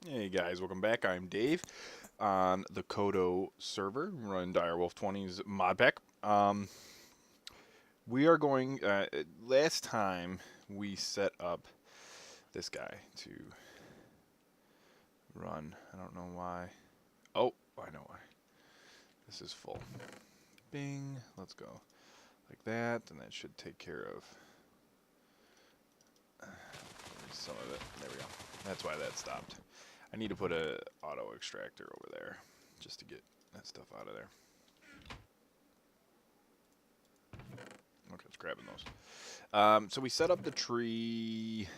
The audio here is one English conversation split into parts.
Hey guys, welcome back. I'm Dave on the KODO server, running Direwolf20's mod pack. We are going. Last time we set up this guy to run. I don't know why. Oh, I know why. This is full. Bing. Let's go like that, and that should take care of some of it. There we go. That's why that stopped. I need to put a auto extractor over there just to get that stuff out of there. Okay, it's grabbing those. So we set up the tree.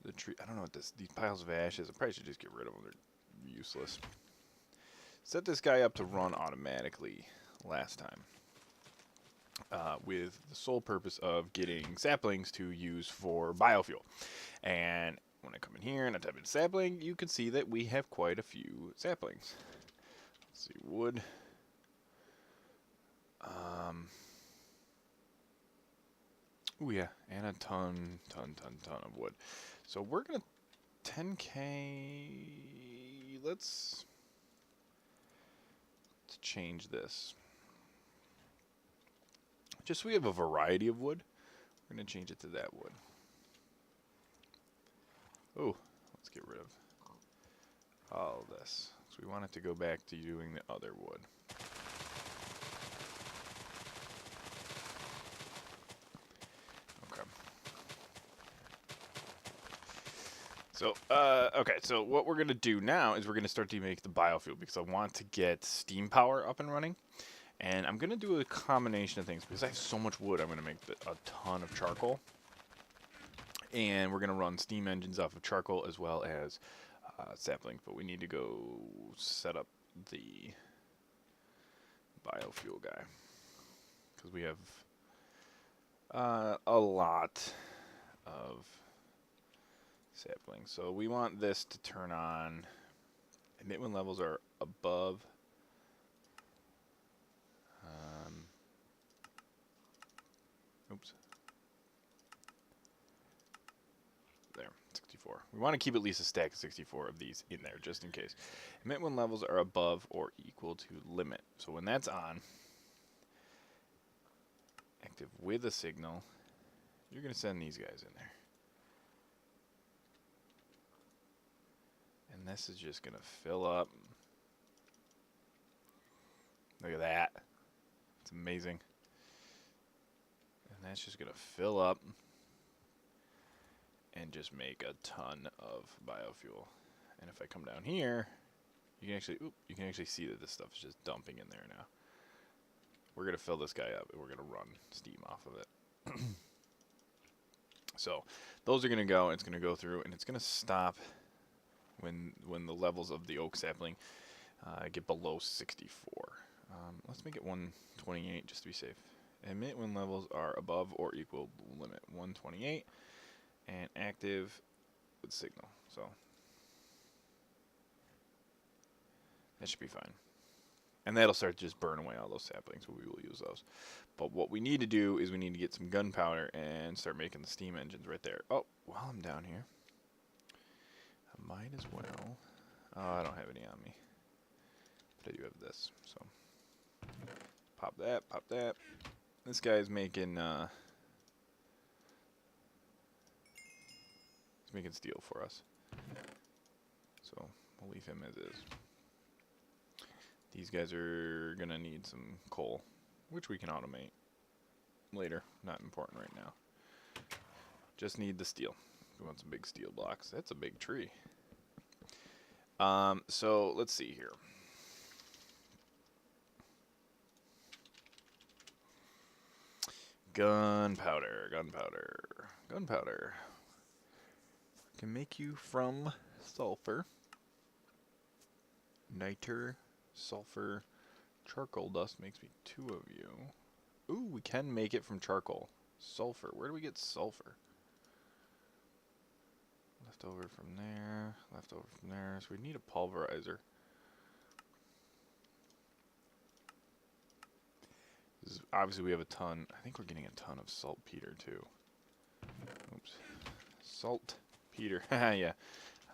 I don't know what these piles of ashes. I probably should just get rid of them. They're useless. Set this guy up to run automatically last time. With the sole purpose of getting saplings to use for biofuel. And when I come in here and I type in sapling, you can see that we have quite a few saplings. Let's see, wood. Oh yeah, and a ton of wood. So we're gonna 10K. Let's change this. Just so we have a variety of wood, we're gonna change it to that wood. Oh, let's get rid of all of this. So we want it to go back to doing the other wood. So, okay, so what we're going to do now is we're going to start to make the biofuel because I want to get steam power up and running. And I'm going to do a combination of things because I have so much wood, I'm going to make a ton of charcoal. And we're going to run steam engines off of charcoal as well as saplings. But we need to go set up the biofuel guy because we have a lot of saplings. So we want this to turn on. Emit when levels are above. Oops. There, 64. We want to keep at least a stack of 64 of these in there just in case. Emit when levels are above or equal to limit. So when that's on, active with a signal, you're going to send these guys in there. And this is just going to fill up. Look at that. It's amazing. And that's just going to fill up and just make a ton of biofuel. And if I come down here, you can actually see that this stuff is just dumping in there now. We're going to fill this guy up and we're going to run steam off of it. So those are going to go, it's going to go through, and it's going to stop when the levels of the oak sapling get below 64. Let's make it 128 just to be safe. Emit when levels are above or equal limit. 128 and active with signal. So that should be fine. And that'll start to just burn away all those saplings, so we will use those. But what we need to do is we need to get some gunpowder and start making the steam engines right there. Oh, while I'm down here, I might as well. Oh, I don't have any on me. But I do have this, so pop that, pop that. This guy's making he's making steel for us. So we'll leave him as is. These guys are gonna need some coal, which we can automate later. Not important right now. Just need the steel. We want some big steel blocks. That's a big tree. So let's see here. Gunpowder. Can make you from sulfur, niter, sulfur, charcoal dust makes me 2 of you. Ooh, we can make it from charcoal. Sulfur. Where do we get sulfur? Left over from there. Left over from there. So we need a pulverizer. Obviously we have a ton. I think we're getting a ton of saltpeter too. Oops. Saltpeter. Yeah.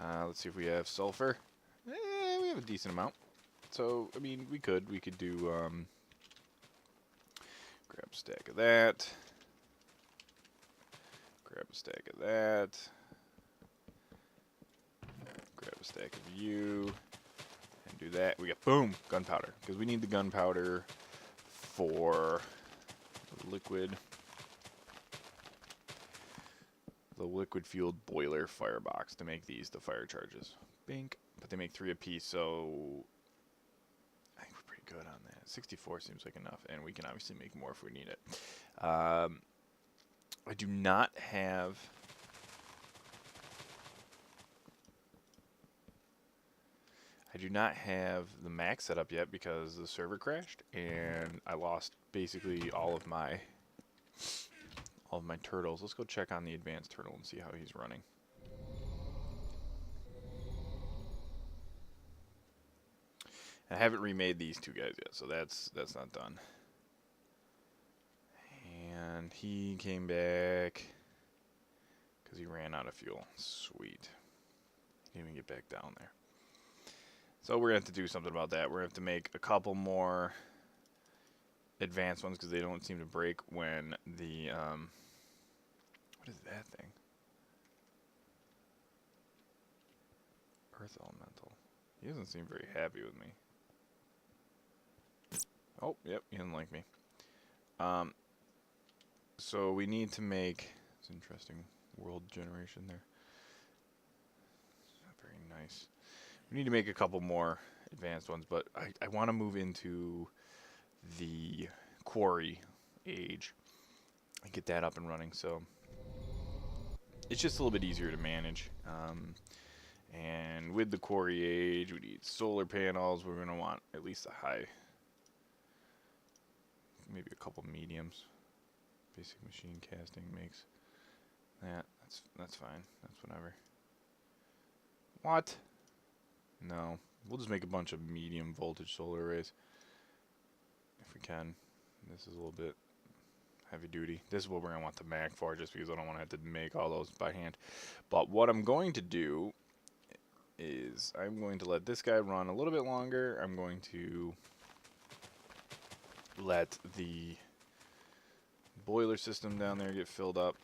Let's see if we have sulfur. We have a decent amount. So, I mean, we could do, grab a stack of that. Grab a stack of that. Grab a stack of you. And do that. We got, boom, gunpowder. Because we need the gunpowder for the liquid fueled boiler firebox to make these the fire charges. Bink. But they make 3 apiece, so I think we're pretty good on that. 64 seems like enough, and we can obviously make more if we need it. I do not have the Mac set up yet because the server crashed and I lost basically all of my turtles. Let's go check on the advanced turtle and see how he's running. I haven't remade these 2 guys yet, so that's not done. And he came back because he ran out of fuel. Sweet. Didn't even get back down there. So we're going to have to do something about that. We're going to have to make a couple more advanced ones because they don't seem to break when the, what is that thing? Earth Elemental. He doesn't seem very happy with me. Oh, yep, he doesn't like me. So we need to make, it's interesting, world generation there. Not very nice. We need to make a couple more advanced ones, but I want to move into the quarry age and get that up and running. So it's just a little bit easier to manage. And with the quarry age, we need solar panels. We're going to want at least a high, maybe a couple mediums. Basic machine casting makes that. That's fine. That's whatever. What? No. We'll just make a bunch of medium voltage solar arrays. If we can. This is a little bit heavy duty. This is what we're going to want the Mac for, just because I don't want to have to make all those by hand. But what I'm going to do is I'm going to let this guy run a little bit longer. I'm going to let the boiler system down there get filled up.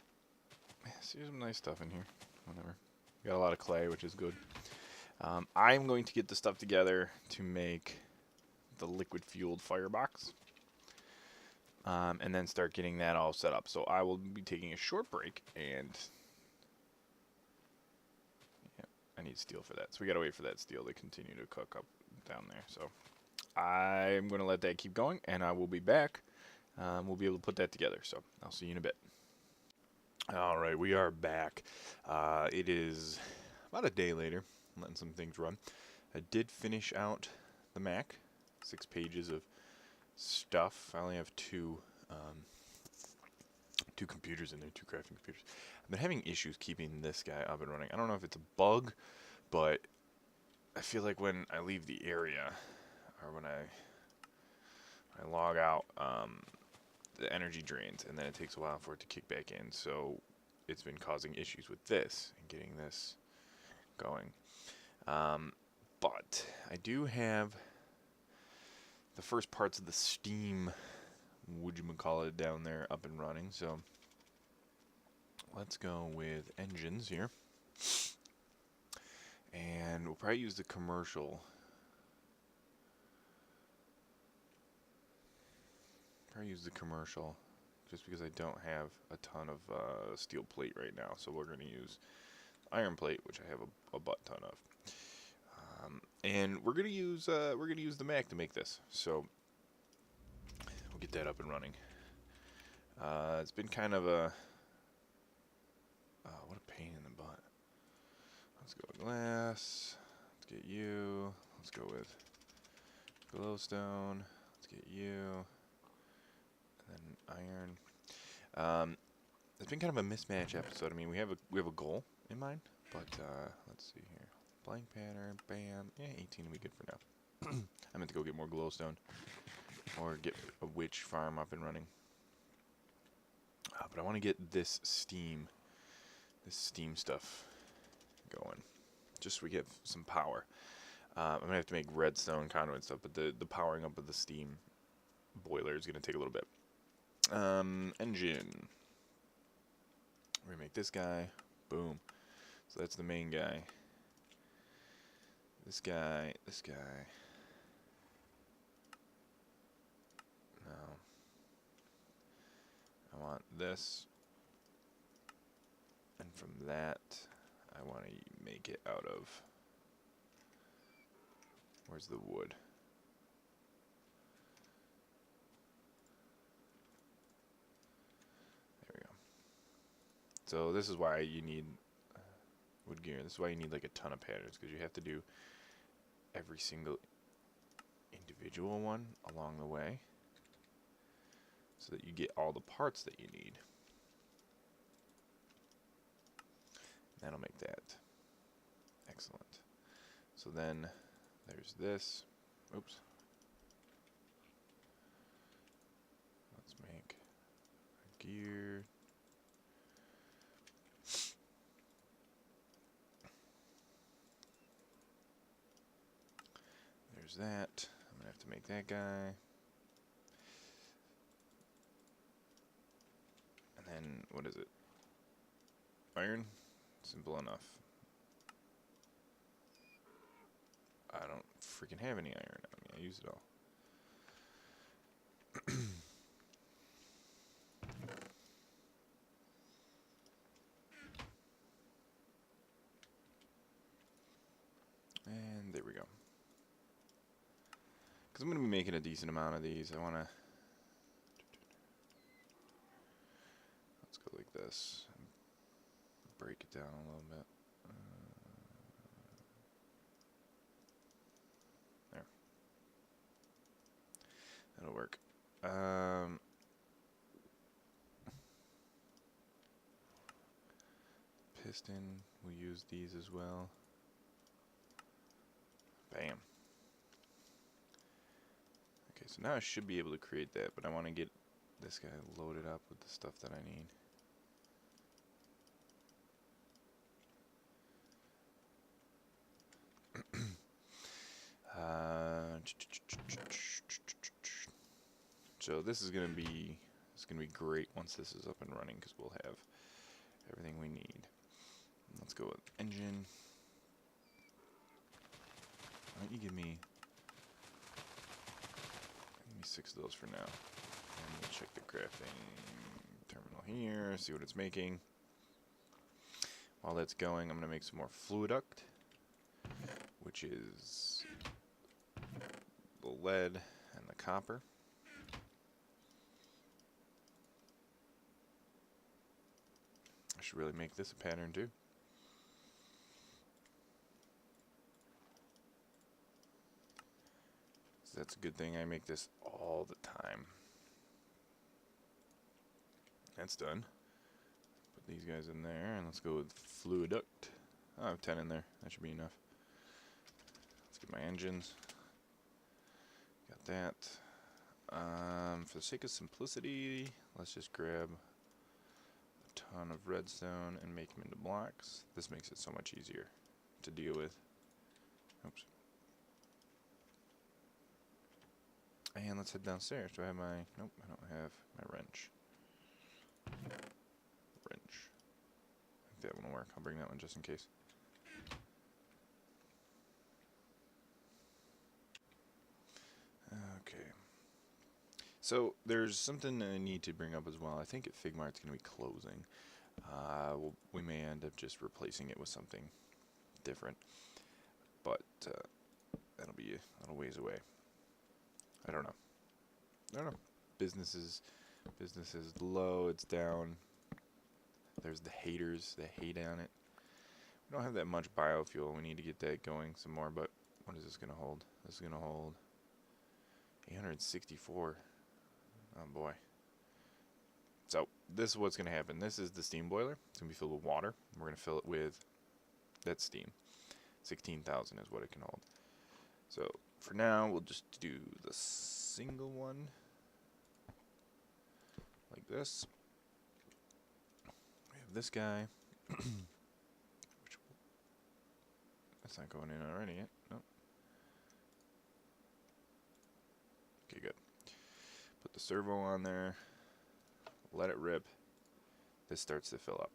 See, there's some nice stuff in here. Whatever. Got a lot of clay, which is good. I'm going to get the stuff together to make the liquid fueled firebox. And then start getting that all set up. So I will be taking a short break, and yeah, I need steel for that. So we gotta wait for that steel to continue to cook up down there. So I'm gonna let that keep going, and I will be back. We'll be able to put that together. So I'll see you in a bit. All right, we are back. It is about a day later. I'm letting some things run. I did finish out the Mac. 6 pages of stuff. I only have two computers in there, 2 crafting computers. I've been having issues keeping this guy up and running. I don't know if it's a bug, but I feel like when I leave the area, or when I log out, the energy drains, and then it takes a while for it to kick back in. So it's been causing issues with this and getting this going. But I do have the first parts of the steam, whatchamacallit, down there up and running. So let's go with engines here. And we'll probably use the commercial. Just because I don't have a ton of steel plate right now. So we're going to use iron plate, which I have a butt ton of. And we're gonna use the Mac to make this, so we'll get that up and running. It's been kind of a what a pain in the butt. Let's go with glass. Let's get you. Let's go with glowstone. Let's get you. And then iron. It's been kind of a mismatch episode. I mean, we have a goal in mind, but let's see here. Blank pattern, bam. Yeah, 18 will be good for now. I meant to go get more glowstone or get a witch farm up and running. But I want to get this steam stuff going. just so we get some power. I'm going to have to make redstone conduit and stuff, but the powering up of the steam boiler is going to take a little bit. Engine. We're going to make this guy. Boom. So that's the main guy. This guy. No. I want this. And from that, I want to make it out of... Where's the wood? There we go. So this is why you need wood gear. This is why you need like a ton of patterns, because you have to do every single individual one along the way so that you get all the parts that you need. That'll make that. Excellent. So then there's this. Oops. Let's make a gear. There's that. I'm gonna have to make that guy. And then, what is it? Iron? Simple enough. I don't freaking have any iron on me. I use it all. And there we go. Because I'm going to be making a decent amount of these. I want to... Let's go like this. Break it down a little bit. There. That'll work. Piston, we'll use these as well. Bam. Okay, so now I should be able to create that, but I want to get this guy loaded up with the stuff that I need. So this is gonna be great once this is up and running, because we'll have everything we need. Let's go with engine. Why don't you give me 6 of those for now, and we'll check the crafting terminal here, see what it's making. While that's going, I'm gonna make some more fluid duct, which is the lead and the copper. I should really make this a pattern too. So that's a good thing I make this all the time. That's done. Put these guys in there, and let's go with fluid duct. Oh, I have 10 in there. That should be enough. Let's get my engines. Got that. For the sake of simplicity, let's just grab a ton of redstone and make them into blocks. This makes it so much easier to deal with. Oops. And let's head downstairs. Do I have my... Nope, I don't have my wrench. I think that one will work. I'll bring that one just in case. Okay. So there's something I need to bring up as well. I think at Figmar it's going to be closing. We may end up just replacing it with something different, but that'll be a little ways away. I don't know. Business is low. It's down. There's the haters that hate on it. We don't have that much biofuel. We need to get that going some more. But what is this gonna hold? This is gonna hold 864. Oh boy. So this is what's gonna happen. This is the steam boiler. It's gonna be filled with water. We're gonna fill it with that steam. 16,000 is what it can hold. So for now, we'll just do the single one like this. We have this guy. It's not going in already yet. Nope. Okay, good. Put the servo on there. Let it rip. This starts to fill up.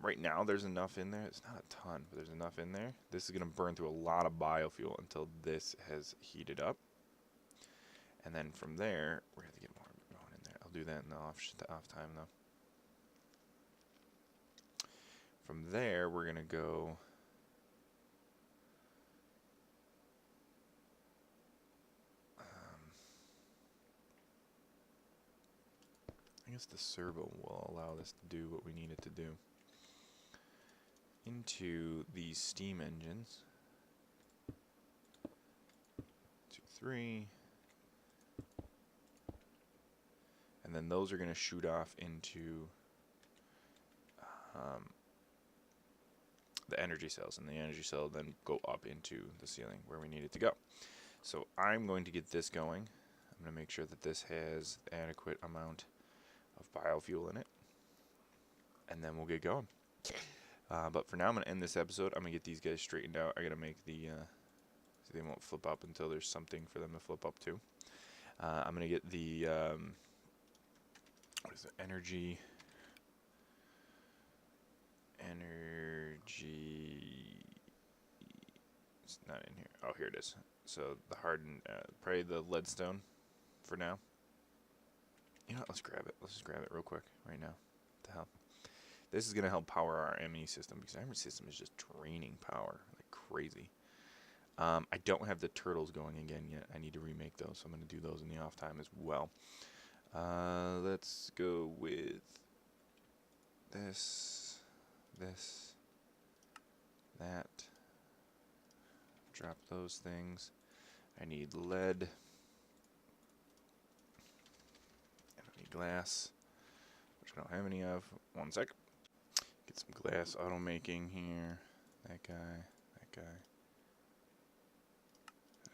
Right now there's enough in there. It's not a ton, but there's enough in there. This is going to burn through a lot of biofuel until this has heated up. And then from there, we're going to get more going in there. I'll do that in the off time though. From there, we're going to go I guess the servo will allow this to do what we need it to do. Into these steam engines. 2, 3. And then those are going to shoot off into the energy cells, and the energy cell then go up into the ceiling where we need it to go. So I'm going to get this going. I'm going to make sure that this has adequate amount of biofuel in it, and then we'll get going. But for now, I'm going to end this episode. I'm going to get these guys straightened out. I got to make the so they won't flip up until there's something for them to flip up to. I'm going to get the what is it? Energy. It's not in here. Oh, here it is. So the hardened, probably the leadstone for now. You know what? Let's grab it. Let's just grab it real quick right now. What the hell? This is going to help power our ME system, because our ME system is just draining power like crazy. I don't have the turtles going again yet. I need to remake those, so I'm going to do those in the off time as well. Let's go with this, that. Drop those things. I need lead. I don't need glass, which I don't have any of. One sec. Get some glass auto making here. That guy, that guy.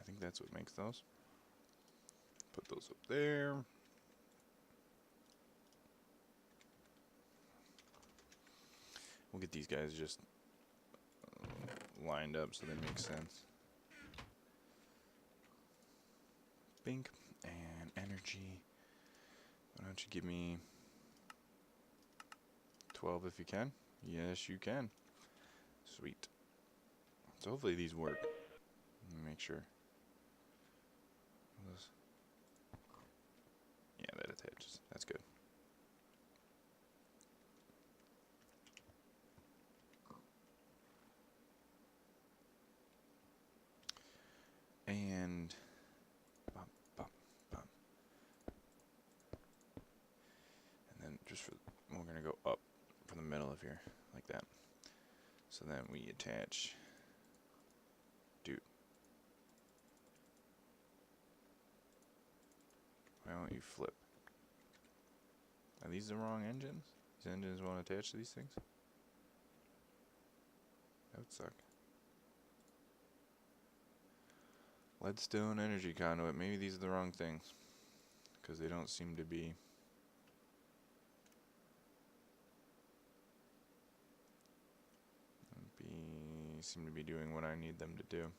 I think that's what makes those. Put those up there. We'll get these guys just lined up so they make sense. Bink and energy. Why don't you give me 12 if you can? Yes, you can. Sweet. So hopefully these work. Let me make sure. Yeah, that attaches. That's good. And bump, bump, bump. And then just for, we're gonna go up from the middle of here, like that. So then we attach, dude. Why don't you flip? Are these the wrong engines? These engines won't attach to these things? That would suck. Leadstone energy conduit. Maybe these are the wrong things, because they don't seem to be. Seem to be doing what I need them to do.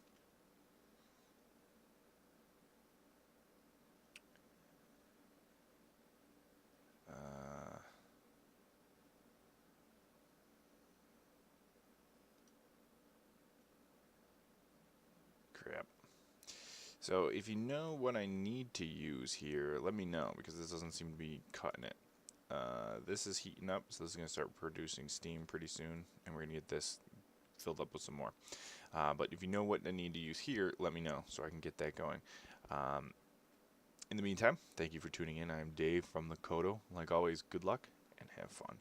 Crap. So if you know what I need to use here, let me know, because this doesn't seem to be cutting it. This is heating up, so this is going to start producing steam pretty soon, and we're going to get this filled up with some more. But if you know what I need to use here, let me know so I can get that going. In the meantime, thank you for tuning in. I'm Dave from the KODO. Like always, good luck and have fun.